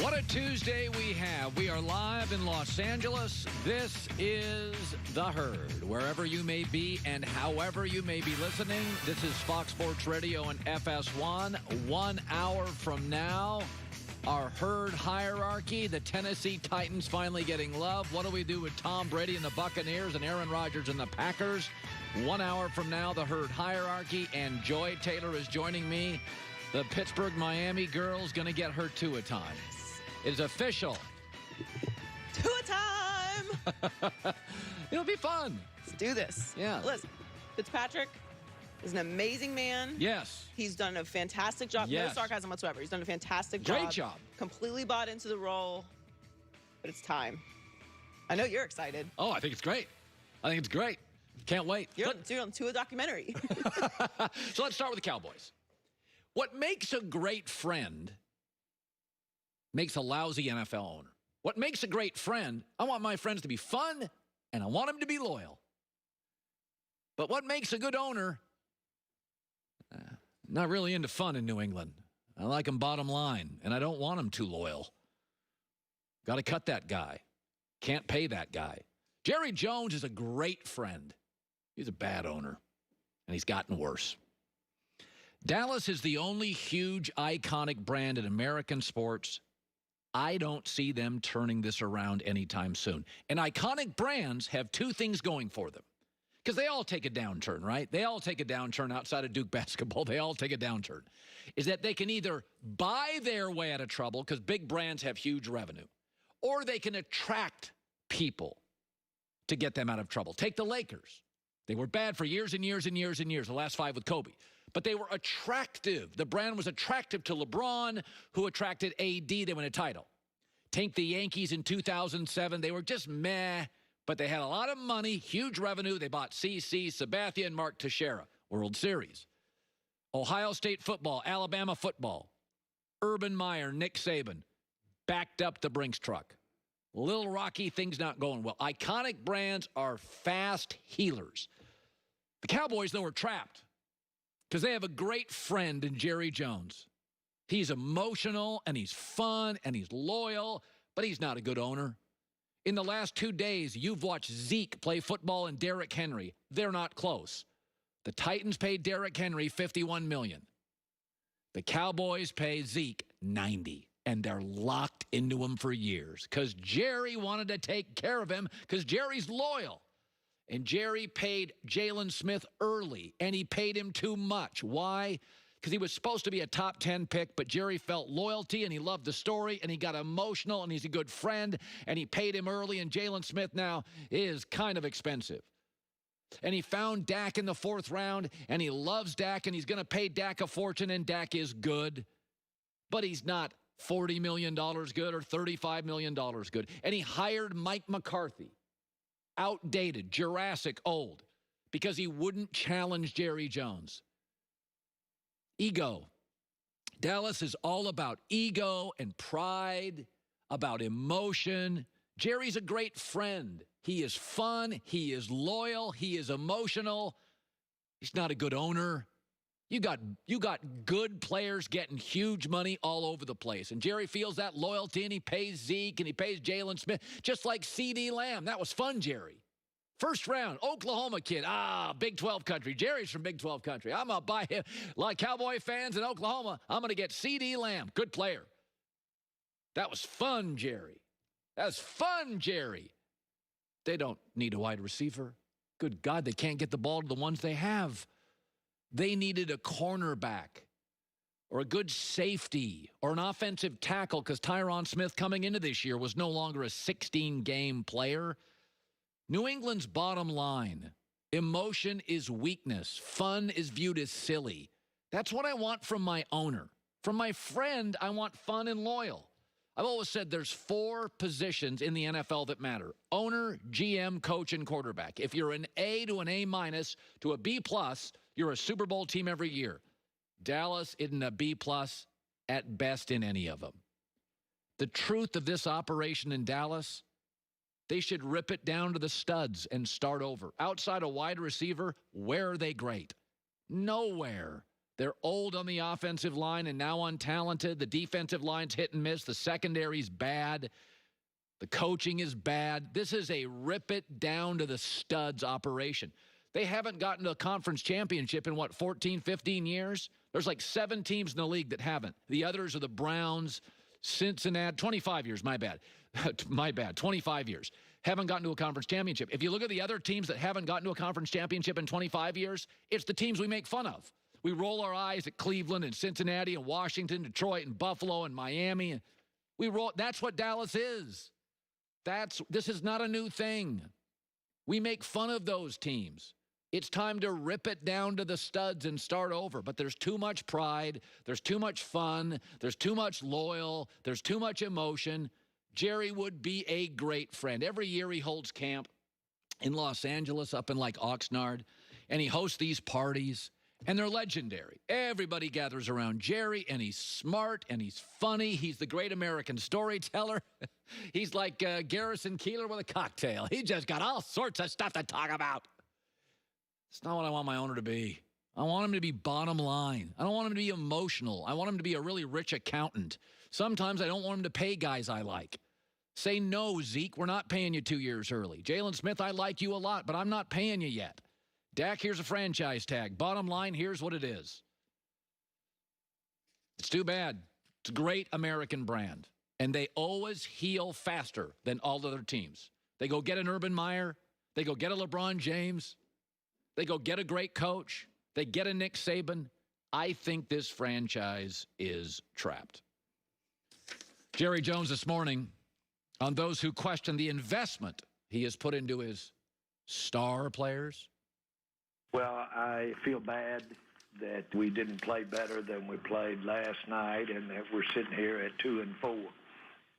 What a Tuesday we have. We are live in Los Angeles. This is The Herd. Wherever you may be and however you may be listening, this is Fox Sports Radio and FS1. 1 hour from now, our Herd hierarchy, the Tennessee Titans finally getting love. What do we do with Tom Brady and the Buccaneers and Aaron Rodgers and the Packers? 1 hour from now, the Herd hierarchy, and Joy Taylor is joining me. The Pittsburgh-Miami girl's going to get her Tua time. It's official. Tua time! It'll be fun. Let's do this. Yeah. Listen, Fitzpatrick is an amazing man. Yes. He's done a fantastic job. Yes. No sarcasm whatsoever. He's done a fantastic job. Great job. Completely bought into the role. But it's time. I know you're excited. Oh, I think it's great. I think it's great. Can't wait. You're on Tua documentary. So let's start with the Cowboys. What makes a great friend makes a lousy NFL owner. What makes a great friend, I want my friends to be fun, and I want them to be loyal. But what makes a good owner, not really into fun in New England. I like them bottom line, and I don't want them too loyal. Got to cut that guy. Can't pay that guy. Jerry Jones is a great friend. He's a bad owner, and he's gotten worse. Dallas is the only huge, iconic brand in American sports. I don't see them turning this around anytime soon. And iconic brands have two things going for them. Because they all take a downturn, right? They all take a downturn outside of Duke basketball. They all take a downturn. Is that they can either buy their way out of trouble, because big brands have huge revenue, or they can attract people to get them out of trouble. Take the Lakers. They were bad for years and years and years and years, the last 5 with Kobe. But they were attractive. The brand was attractive to LeBron, who attracted AD. They won a title. Take the Yankees in 2007. They were just meh, but they had a lot of money, huge revenue. They bought CC, Sabathia, and Mark Teixeira. World Series. Ohio State football, Alabama football. Urban Meyer, Nick Saban, backed up the Brinks truck. Little Rocky, things not going well. Iconic brands are fast healers. The Cowboys, though, are trapped because they have a great friend in Jerry Jones. He's emotional, and he's fun, and he's loyal, but he's not a good owner. In the last 2 days, you've watched Zeke play football and Derrick Henry. They're not close. The Titans paid Derrick Henry $51 million. The Cowboys pay Zeke $90, and they're locked into him for years because Jerry wanted to take care of him because Jerry's loyal. And Jerry paid Jalen Smith early, and he paid him too much. Why? Because he was supposed to be a top 10 pick, but Jerry felt loyalty, and he loved the story, and he got emotional, and he's a good friend, and he paid him early, and Jalen Smith now is kind of expensive. And he found Dak in the 4th round, and he loves Dak, and he's going to pay Dak a fortune, and Dak is good. But he's not $40 million good or $35 million good. And he hired Mike McCarthy. Outdated, Jurassic, old, because he wouldn't challenge Jerry Jones. Ego. Dallas is all about ego and pride, about emotion. Jerry's a great friend. He is fun. He is loyal. He is emotional. He's not a good owner. You got good players getting huge money all over the place. And Jerry feels that loyalty, and he pays Zeke, and he pays Jalen Smith, just like C.D. Lamb. That was fun, Jerry. 1st round, Oklahoma kid. Big 12 country. Jerry's from Big 12 country. I'm going to buy him. Like Cowboy fans in Oklahoma, I'm going to get C.D. Lamb. Good player. That was fun, Jerry. That was fun, Jerry. They don't need a wide receiver. Good God, they can't get the ball to the ones they have. They needed a cornerback or a good safety or an offensive tackle because Tyron Smith coming into this year was no longer a 16-game player. New England's bottom line, emotion is weakness. Fun is viewed as silly. That's what I want from my owner. From my friend, I want fun and loyal. I've always said there's 4 positions in the NFL that matter. Owner, GM, coach, and quarterback. If you're an A to an A- to a B+, you're a Super Bowl team every year. Dallas isn't a B+ at best in any of them. The truth of this operation in Dallas, they should rip it down to the studs and start over. Outside a wide receiver, where are they great? Nowhere. They're old on the offensive line and now untalented. The defensive line's hit and miss. The secondary's bad. The coaching is bad. This is a rip it down to the studs operation. They haven't gotten to a conference championship in, 14, 15 years? There's like 7 teams in the league that haven't. The others are the Browns, Cincinnati, 25 years, my bad. My bad, 25 years. Haven't gotten to a conference championship. If you look at the other teams that haven't gotten to a conference championship in 25 years, it's the teams we make fun of. We roll our eyes at Cleveland and Cincinnati and Washington, Detroit and Buffalo and Miami. And that's what Dallas is. This is not a new thing. We make fun of those teams. It's time to rip it down to the studs and start over. But there's too much pride. There's too much fun. There's too much loyal. There's too much emotion. Jerry would be a great friend. Every year he holds camp in Los Angeles up in like Oxnard, and he hosts these parties. And they're legendary. Everybody gathers around Jerry, and he's smart, and he's funny. He's the great American storyteller. He's like Garrison Keillor with a cocktail. He just got all sorts of stuff to talk about. It's not what I want my owner to be. I want him to be bottom line. I don't want him to be emotional. I want him to be a really rich accountant. Sometimes I don't want him to pay guys I like. Say, no, Zeke, we're not paying you 2 years early. Jalen Smith, I like you a lot, but I'm not paying you yet. Dak, here's a franchise tag. Bottom line, here's what it is. It's too bad. It's a great American brand. And they always heal faster than all other teams. They go get an Urban Meyer. They go get a LeBron James. They go get a great coach. They get a Nick Saban. I think this franchise is trapped. Jerry Jones this morning on those who question the investment he has put into his star players. Well, I feel bad that we didn't play better than we played last night and that we're sitting here at 2-4.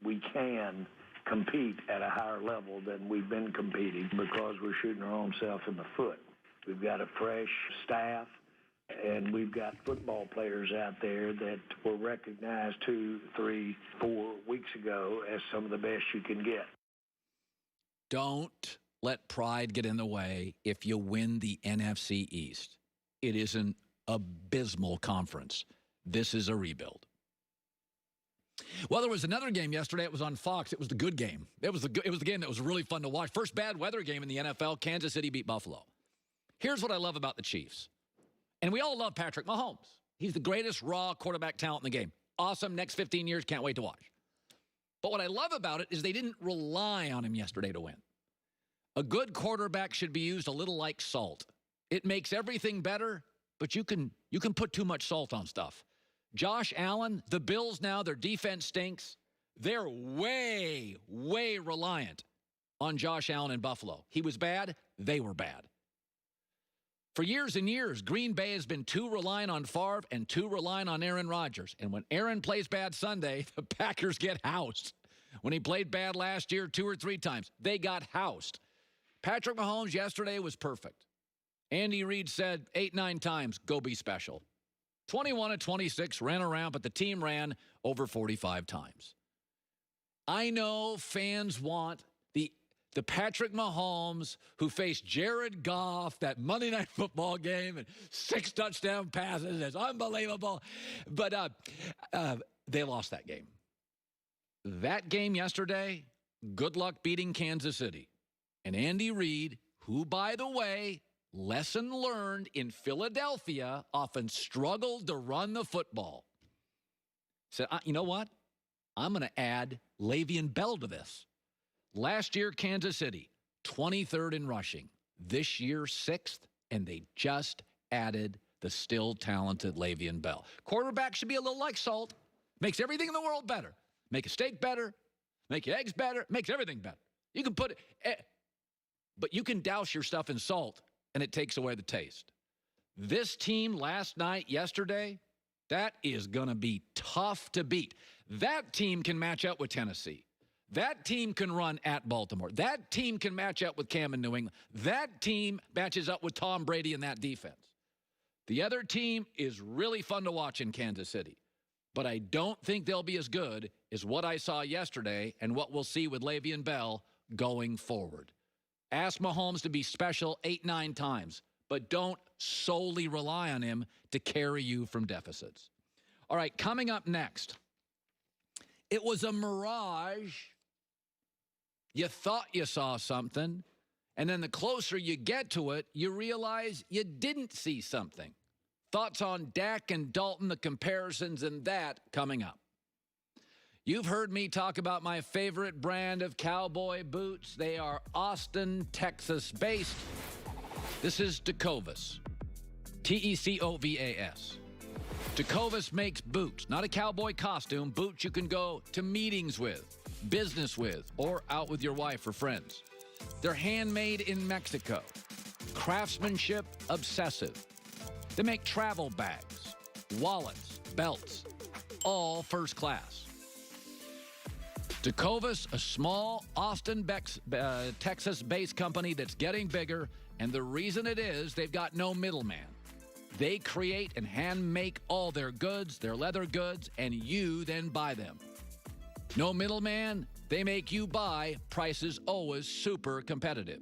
We can compete at a higher level than we've been competing because we're shooting our own self in the foot. We've got a fresh staff, and we've got football players out there that were recognized 2, 3, 4 weeks ago as some of the best you can get. Don't let pride get in the way if you win the NFC East. It is an abysmal conference. This is a rebuild. Well, there was another game yesterday. It was on Fox. It was the good game. It was the game that was really fun to watch. First bad weather game in the NFL. Kansas City beat Buffalo. Here's what I love about the Chiefs. And we all love Patrick Mahomes. He's the greatest raw quarterback talent in the game. Awesome. Next 15 years, can't wait to watch. But what I love about it is they didn't rely on him yesterday to win. A good quarterback should be used a little like salt. It makes everything better, but you can put too much salt on stuff. Josh Allen, the Bills now, their defense stinks. They're way, way reliant on Josh Allen in Buffalo. He was bad. They were bad. For years and years, Green Bay has been too reliant on Favre and too reliant on Aaron Rodgers. And when Aaron plays bad Sunday, the Packers get housed. When he played bad last year 2 or 3 times, they got housed. Patrick Mahomes yesterday was perfect. Andy Reid said 8, 9 times, go be special. 21 of 26 ran around, but the team ran over 45 times. I know fans want the Patrick Mahomes who faced Jared Goff, that Monday Night Football game, and 6 touchdown passes. It's unbelievable. But they lost that game. That game yesterday, good luck beating Kansas City. And Andy Reid, who, by the way, lesson learned in Philadelphia, often struggled to run the football, said, you know what? I'm going to add Le'Veon Bell to this. Last year, Kansas City, 23rd in rushing. This year, 6th, and they just added the still talented Le'Veon Bell. Quarterback should be a little like salt. Makes everything in the world better. Make a steak better. Make your eggs better. Makes everything better. You can put it, but you can douse your stuff in salt, and it takes away the taste. This team last night, yesterday, that is going to be tough to beat. That team can match up with Tennessee. That team can run at Baltimore. That team can match up with Cam in New England. That team matches up with Tom Brady in that defense. The other team is really fun to watch in Kansas City, but I don't think they'll be as good as what I saw yesterday and what we'll see with Le'Veon Bell going forward. Ask Mahomes to be special 8, 9 times, but don't solely rely on him to carry you from deficits. All right, coming up next, it was a mirage. You thought you saw something, and then the closer you get to it, you realize you didn't see something. Thoughts on Dak and Dalton, the comparisons, and that coming up. You've heard me talk about my favorite brand of cowboy boots. They are Austin, Texas-based. This is Tecovas. Tecovas. Tecovas makes boots, not a cowboy costume, boots you can go to meetings with, business with, or out with your wife or friends. They're handmade in Mexico. Craftsmanship obsessive. They make travel bags, wallets, belts, all first class. Tecovas, a small Austin, Texas-based company that's getting bigger, and the reason it is they've got no middleman. They create and hand make all their goods, their leather goods, and you then buy them. No middleman, they make you buy, prices always super competitive.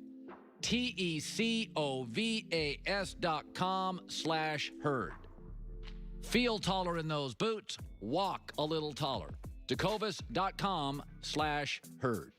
Tecovas.com/herd. Feel taller in those boots, walk a little taller. Tecovas.com/herd.